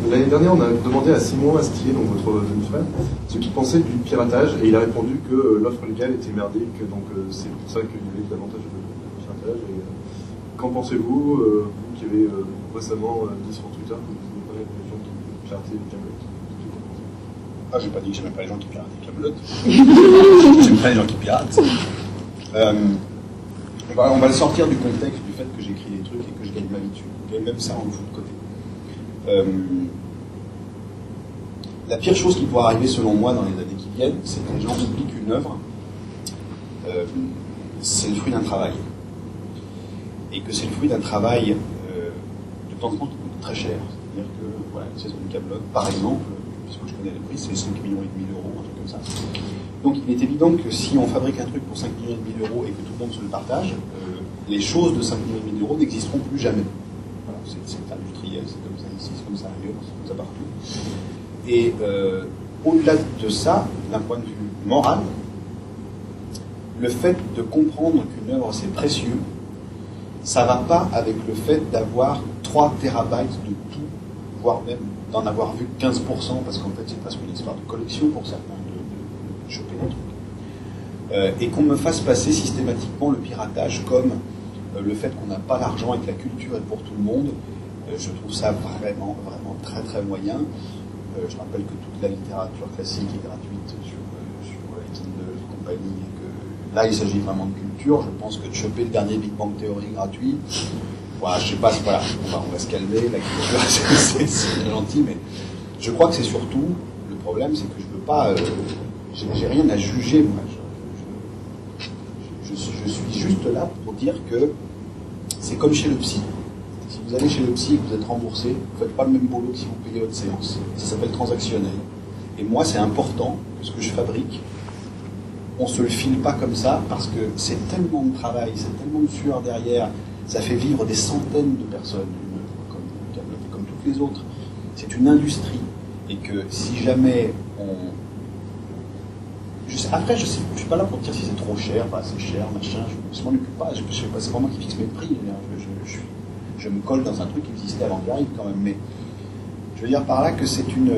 L'année dernière, on a demandé à Simon Astier, donc votre demi-frère, ce qu'il pensait du piratage, et il a répondu que l'offre légale était merdique, donc c'est pour ça qu'il y avait davantage de piratage. Et, qu'en pensez-vous, vous qui avez récemment dit sur Twitter que vous n'aimez pas les gens qui pirataient les Camelot? Ah, j'ai pas dit que j'aimais pas les gens qui piratent les Camelot. J'aime pas les gens qui piratent. On va le sortir du contexte du fait que j'écris des trucs et que je gagne ma vie dessus. Et même ça, on le fout de côté. La pire chose qui pourrait arriver, selon moi, dans les années qui viennent, c'est que les gens oublient qu'une œuvre, c'est le fruit d'un travail. Et que c'est le fruit d'un travail de temps en temps qui coûte très cher. C'est-à-dire que, voilà, une saison de Camelot, par exemple, puisque je connais les prix, c'est 5,5 millions d'euros, un truc comme ça. Donc il est évident que si on fabrique un truc pour 5,5 millions d'euros et que tout le monde se le partage, les choses de 5,5 millions d'euros n'existeront plus jamais. Voilà, c'est industriel, c'est comme ça ici, c'est comme ça ailleurs, c'est comme ça partout. Et au-delà de ça, d'un point de vue moral, le fait de comprendre qu'une œuvre c'est précieux, ça ne va pas avec le fait d'avoir 3 terabytes de tout, voire même d'en avoir vu 15%, parce qu'en fait c'est presque une histoire de collection pour certains, de choper des trucs. Et qu'on me fasse passer systématiquement le piratage comme le fait qu'on n'a pas l'argent et que la culture est pour tout le monde, je trouve ça vraiment, vraiment très très moyen. Je rappelle que toute la littérature classique est gratuite sur Kindle et compagnie, et que là il s'agit vraiment de culture. Je pense que de choper le dernier Big Bang Theory gratuit, voilà, je sais pas, voilà, on va se calmer, la culture c'est gentil, mais je crois que c'est surtout, le problème c'est que je veux pas, j'ai rien à juger moi, je suis juste là pour dire que c'est comme chez le psy. Si vous allez chez le psy et que vous êtes remboursé, vous ne faites pas le même boulot que si vous payez votre séance. Ça s'appelle transactionnel. Et moi, c'est important que ce que je fabrique, on ne se le file pas comme ça, parce que c'est tellement de travail, c'est tellement de sueur derrière, ça fait vivre des centaines de personnes, comme toutes les autres. C'est une industrie. Et que si jamais on... Après, je ne suis pas là pour dire si c'est trop cher, pas assez cher, machin, je ne m'en occupe pas, c'est pas moi qui fixe mes prix. Je me colle dans un truc qui existait avant que j'arrive quand même, mais je veux dire par là que c'est une...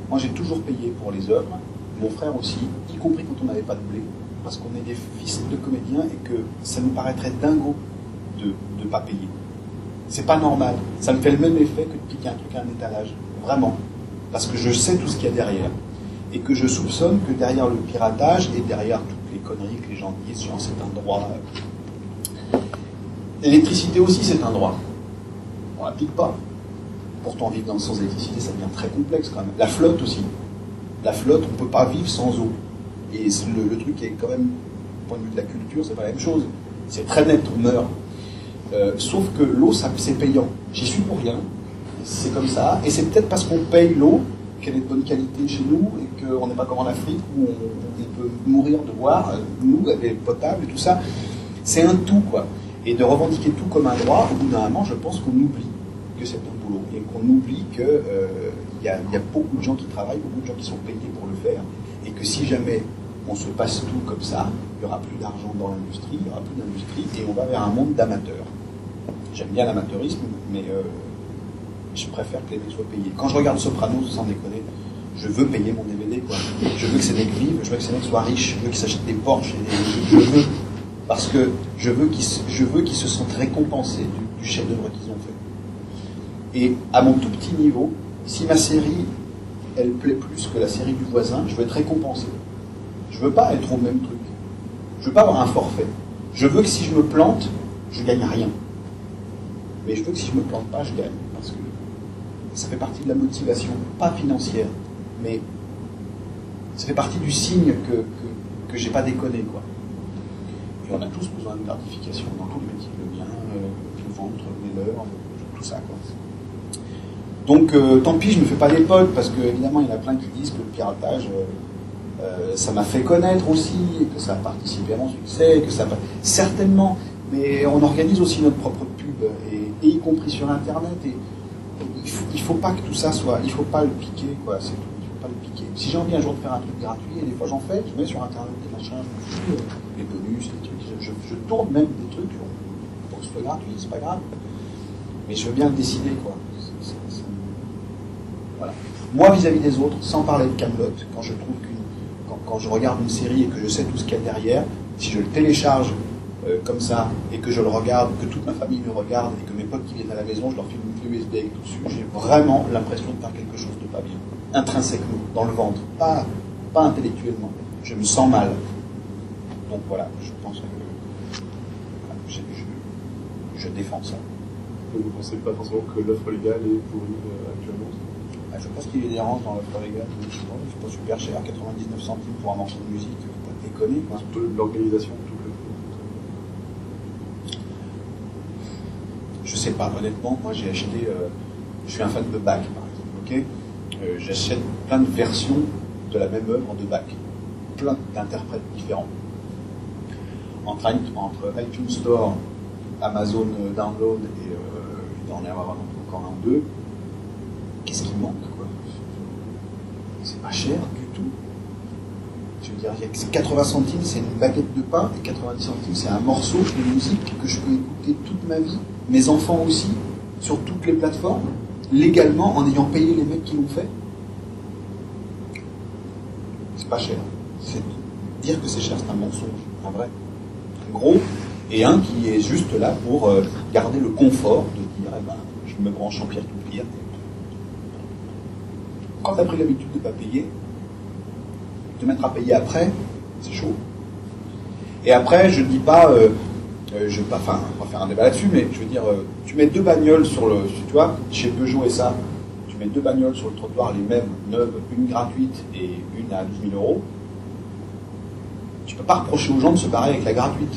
Moi j'ai toujours payé pour les œuvres, mon frère aussi, y compris quand on n'avait pas de blé, parce qu'on est des fils de comédiens et que ça nous paraîtrait dingo de ne pas payer. C'est pas normal, ça me fait le même effet que de piquer un truc à un étalage, vraiment, parce que je sais tout ce qu'il y a derrière, et que je soupçonne que derrière le piratage et derrière toutes les conneries que les gens disent, genre c'est un droit... L'électricité aussi, c'est un droit. On l'applique pas. Pourtant, vivre sans électricité, ça devient très complexe quand même. La flotte aussi. La flotte, on ne peut pas vivre sans eau. Et le truc est quand même, du point de vue de la culture, c'est pas la même chose. C'est très net, on meurt. Sauf que l'eau, c'est payant. J'y suis pour rien. C'est comme ça. Et c'est peut-être parce qu'on paye l'eau qu'elle est de bonne qualité chez nous et qu'on n'est pas comme en Afrique où on peut mourir de boire. Nous, elle est potable et tout ça. C'est un tout, quoi. Et de revendiquer tout comme un droit, au bout d'un moment, je pense qu'on oublie que c'est un boulot. Et qu'on oublie qu'il y a beaucoup de gens qui travaillent, beaucoup de gens qui sont payés pour le faire. Et que si jamais on se passe tout comme ça, il n'y aura plus d'argent dans l'industrie, il n'y aura plus d'industrie, et on va vers un monde d'amateurs. J'aime bien l'amateurisme, mais je préfère que les mecs soient payés. Quand je regarde Sopranos, sans déconner, je veux payer mon DVD, quoi. Je veux que ces mecs vivent, je veux que ces mecs soient riches, je veux qu'ils s'achètent des Porsche, je veux... Parce que je veux qu'ils se sentent récompensés du chef-d'œuvre qu'ils ont fait. Et à mon tout petit niveau, si ma série, elle plaît plus que la série du voisin, je veux être récompensé. Je veux pas être au même truc. Je veux pas avoir un forfait. Je veux que si je me plante, je gagne rien. Mais je veux que si je me plante pas, je gagne. Parce que ça fait partie de la motivation, pas financière, mais ça fait partie du signe que j'ai pas déconné, quoi. Et on a tous besoin de gratification dans tous les métiers, le mien, le ventre, les leurs, tout ça, quoi. Donc, tant pis, je ne me fais pas des potes, parce qu'évidemment, il y en a plein qui disent que le piratage, ça m'a fait connaître aussi, et que ça a participé à mon succès, que ça... Certainement, mais on organise aussi notre propre pub, et y compris sur Internet, et il faut pas que tout ça soit... Il faut pas le piquer, quoi, c'est tout. Il faut pas le piquer. Si j'ai envie un jour de faire un truc gratuit, et des fois j'en fais, je mets sur Internet des machins, les bonus, les trucs, je tourne même des trucs pour que ce soit gratuit, c'est pas grave. Mais je veux bien le décider, quoi. Voilà. Moi, vis-à-vis des autres, sans parler de Kaamelott, quand je trouve quand je regarde une série et que je sais tout ce qu'il y a derrière, si je le télécharge comme ça, et que je le regarde, que toute ma famille le regarde, et que mes potes qui viennent à la maison, je leur file une clé USB avec tout dessus, j'ai vraiment l'impression de faire quelque chose de pas bien. Intrinsèquement, dans le ventre, pas intellectuellement. Je me sens mal. Donc voilà, je pense que je défends ça. Vous ne pensez pas forcément que l'offre légale est pourrie actuellement? Je pense qu'il y a des déranges dans l'offre légale, c'est pas super cher, 99 centimes pour un morceau de musique, faut pas déconner, quoi. Un peu l'organisation, tout le. Je sais pas, honnêtement, moi j'ai acheté, je suis un fan de Bach par exemple, ok, j'achète plein de versions de la même œuvre de Bach, plein d'interprètes différents. Entre iTunes Store, Amazon Download et il doit en y avoir encore un ou deux, qu'est-ce qui manque, quoi? C'est pas cher du tout. Je veux dire, 80 centimes, c'est une baguette de pain, et 90 centimes, c'est un morceau de musique que je peux écouter toute ma vie, mes enfants aussi, sur toutes les plateformes, légalement, en ayant payé les mecs qui l'ont fait. C'est pas cher. Dire que c'est cher, c'est un mensonge, un vrai. Un gros, et un qui est juste là pour garder le confort de dire, eh ben, je me branche en peer-to-peer. Quand tu as pris l'habitude de ne pas payer, te mettre à payer après, c'est chaud. Et après, je ne dis pas, on va faire un débat là-dessus, mais je veux dire, tu mets deux bagnoles sur le, tu vois, chez Peugeot et ça, tu mets deux bagnoles sur le trottoir, les mêmes, neuves, une gratuite et une à 12 000 euros, tu ne peux pas reprocher aux gens de se barrer avec la gratuite.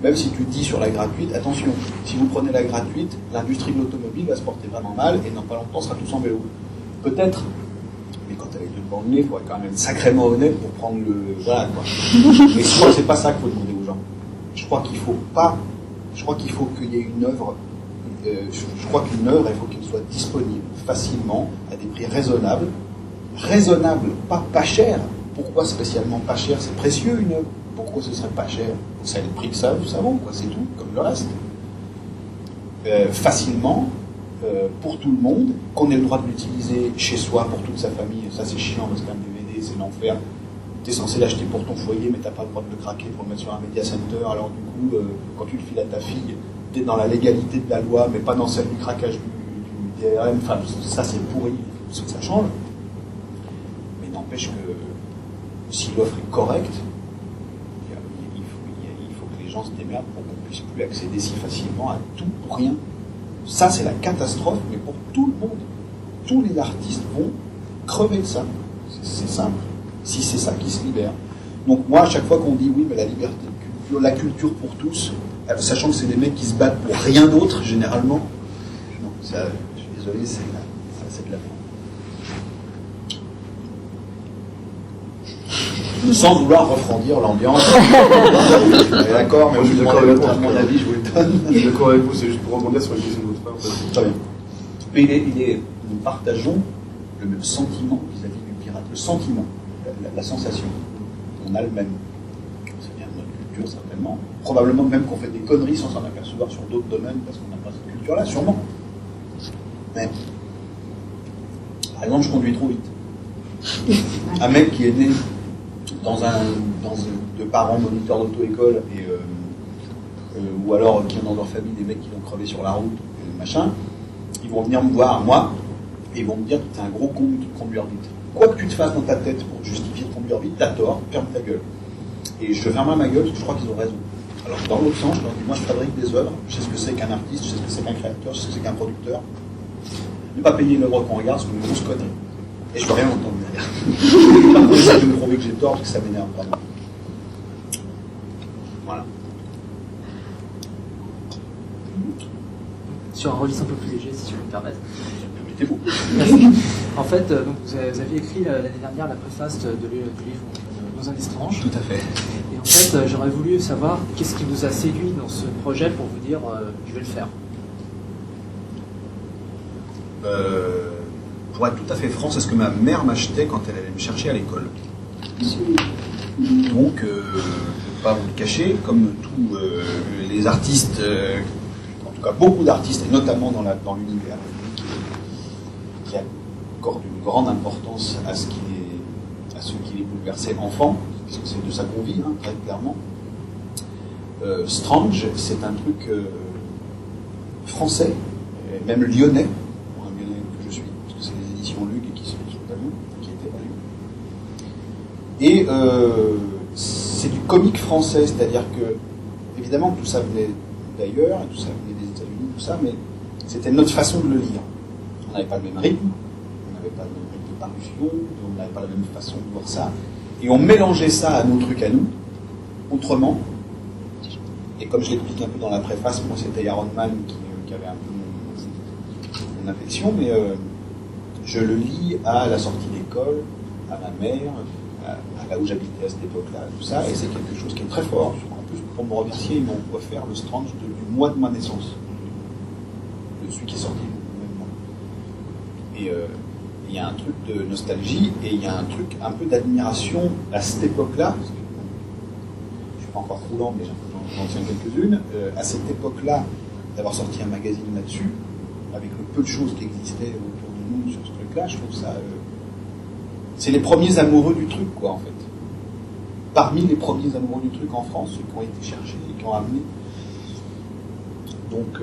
Même si tu dis sur la gratuite, attention, si vous prenez la gratuite, l'industrie de l'automobile va se porter vraiment mal et dans pas longtemps, on sera tous en vélo. Peut-être. Mais quand tu as les deux devant le nez, il faut être quand même sacrément honnête pour prendre le. Voilà, quoi. Mais je crois que c'est pas ça qu'il faut demander aux gens. Je crois qu'il faut qu'il y ait une œuvre. Je crois qu'une œuvre, il faut qu'elle soit disponible facilement, à des prix raisonnables. Raisonnables, pas cher. Pourquoi spécialement pas cher? C'est précieux une œuvre. Pourquoi ce serait pas cher? C'est le prix que ça vaut, quoi, c'est tout, comme le reste. Facilement, pour tout le monde, qu'on ait le droit de l'utiliser chez soi, pour toute sa famille. Ça, c'est chiant parce qu'un DVD, c'est l'enfer. Tu es censé l'acheter pour ton foyer, mais tu n'as pas le droit de le craquer pour le mettre sur un media center. Alors, du coup, quand tu le files à ta fille, tu es dans la légalité de la loi, mais pas dans celle du craquage du DRM. Enfin, ça, c'est pourri. Ça change. Mais n'empêche que si l'offre est correcte, il faut que les gens se démerdent pour qu'on ne puisse plus accéder si facilement à tout pour rien. Ça, c'est la catastrophe, mais pour tout le monde. Tous les artistes vont crever de ça. C'est simple. Si c'est ça qui se libère. Donc moi, à chaque fois qu'on dit oui, mais la liberté de culture, la culture pour tous, sachant que c'est des mecs qui se battent pour rien d'autre, généralement, non, ça, je suis désolé, c'est de la merde. Sans vouloir refroidir l'ambiance. D'accord, mais je suis d'accord avec vous. À mon avis, je vous le donne. Je suis d'accord avec vous, c'est juste pour rebondir sur une question de votre frère. En fait. Très bien. Mais nous partageons le même sentiment vis-à-vis du pirate. Le sentiment, la sensation. On a le même. C'est bien de notre culture, certainement. Probablement même qu'on fait des conneries sans s'en apercevoir sur d'autres domaines parce qu'on n'a pas cette culture-là, sûrement. Mais, par exemple, je conduis trop vite. Un mec qui est né de parents moniteurs d'auto-école ou alors qui ont dans leur famille des mecs qui vont crever sur la route, machin, ils vont venir me voir, moi, et ils vont me dire que t'es un gros con de conduire vite. Quoi que tu te fasses dans ta tête pour justifier de conduire vite, t'as tort, ferme ta gueule. Et je ferme ma gueule parce que je crois qu'ils ont raison. Alors dans l'autre sens, je leur dis, moi je fabrique des œuvres, je sais ce que c'est qu'un artiste, je sais ce que c'est qu'un créateur, je sais ce que c'est qu'un producteur. Ne pas payer l'œuvre qu'on regarde, c'est une grosse connerie. Et je peux rien entendre derrière. Par contre, j'essaie de me prouver que j'ai tort parce que ça m'énerve vraiment. Voilà. Sur un registre un peu plus léger, si je peux me permettre. Permettez-vous. Merci. En fait, donc, vous aviez écrit l'année dernière la préface du livre Nos Années étranges. Tout à fait. Et en fait, j'aurais voulu savoir qu'est-ce qui vous a séduit dans ce projet pour vous dire je vais le faire. Pour être tout à fait franc, c'est ce que ma mère m'achetait quand elle allait me chercher à l'école. Donc, je ne vais pas vous le cacher, comme tous les artistes, en tout cas beaucoup d'artistes, et notamment dans l'univers, qui a accorde une grande importance à ce qui les bouleversait enfant, parce que c'est de ça qu'on vit, hein, très clairement. Strange, c'est un truc français, et même lyonnais, pour un lyonnais que je suis, parce que c'est les éditions Luc et qui sont à Lyon, qui étaient à Lyon. Et c'est du comique français, c'est-à-dire que, évidemment, tout ça venait d'ailleurs, et tout ça venait des États-Unis, tout ça, mais c'était notre façon de le lire. On n'avait pas le même rythme, on n'avait pas le même rythme de parution, on n'avait pas la même façon de voir ça. Et on mélangeait ça à nos trucs à nous, autrement. Et comme je l'explique un peu dans la préface, moi c'était Iron Man qui avait un peu mon affection, mais je le lis à la sortie d'école, à ma mère, à là où j'habitais à cette époque-là, tout ça, et c'est quelque chose qui est très fort. En plus, pour me remercier, ils m'ont offert le Strange du mois de ma naissance, de celui qui est sorti le même mois. Et il y a un truc de nostalgie, et il y a un truc un peu d'admiration à cette époque-là, parce que je suis pas encore roulant, mais j'en tiens quelques-unes, à cette époque-là, d'avoir sorti un magazine là-dessus, avec le peu de choses qui existaient autour de nous sur ce truc-là, je trouve ça... c'est les premiers amoureux du truc, quoi, en fait. Parmi les premiers amoureux du truc en France, ceux qui ont été cherchés et qui ont amené. Donc,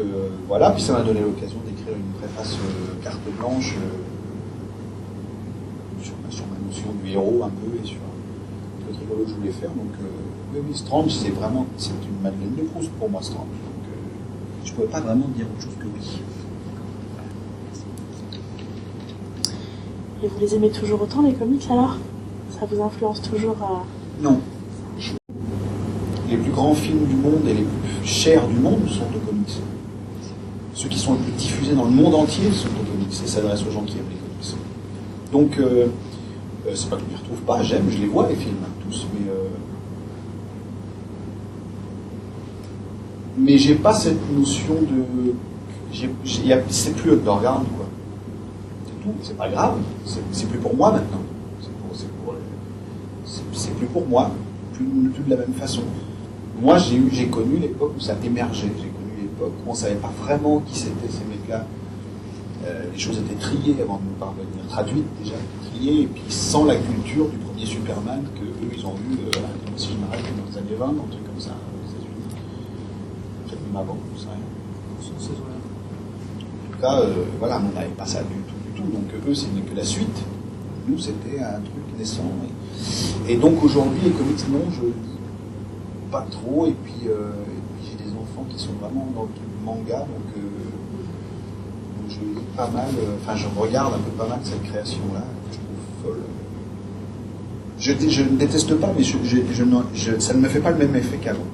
voilà, puis ça m'a donné l'occasion d'écrire une préface carte blanche sur ma notion du héros, un peu, et sur le truc rigolo que je voulais faire. Donc, oui, Strange, c'est une Madeleine de Proust pour moi, Strange. Donc, je ne pouvais pas vraiment dire autre chose que oui. Et vous les aimez toujours autant, les comics, alors? Ça vous influence toujours à... Non. Les plus grands films du monde et les plus chers du monde sont aux comics. Ceux qui sont les plus diffusés dans le monde entier sont aux comics et s'adressent aux gens qui aiment les comics. Donc, c'est pas que je ne les retrouve pas, je les vois, les films, tous, mais j'ai pas cette notion de... c'est plus underground, quoi. C'est pas grave, c'est plus pour moi maintenant. C'est plus pour moi, plus de la même façon. Moi, j'ai connu l'époque où ça émergeait. J'ai connu l'époque où on ne savait pas vraiment qui c'était ces mecs-là. Les choses étaient triées avant de nous parvenir, traduites déjà, triées, et puis sans la culture du premier Superman que eux ils ont eu, si je m'arrête, dans les années 20, un truc comme ça, aux États-Unis. Peut-être même avant, je sais rien. En tout cas, voilà, on n'avait pas ça du tout. Donc eux, ce n'est que la suite. Nous, c'était un truc naissant. Et donc aujourd'hui, les comics, non, je lis pas trop. Et puis j'ai des enfants qui sont vraiment dans le truc manga, donc je lis pas mal. Enfin, je regarde un peu pas mal cette création-là, que je trouve folle. Je ne déteste pas, mais ça ne me fait pas le même effet qu'avant.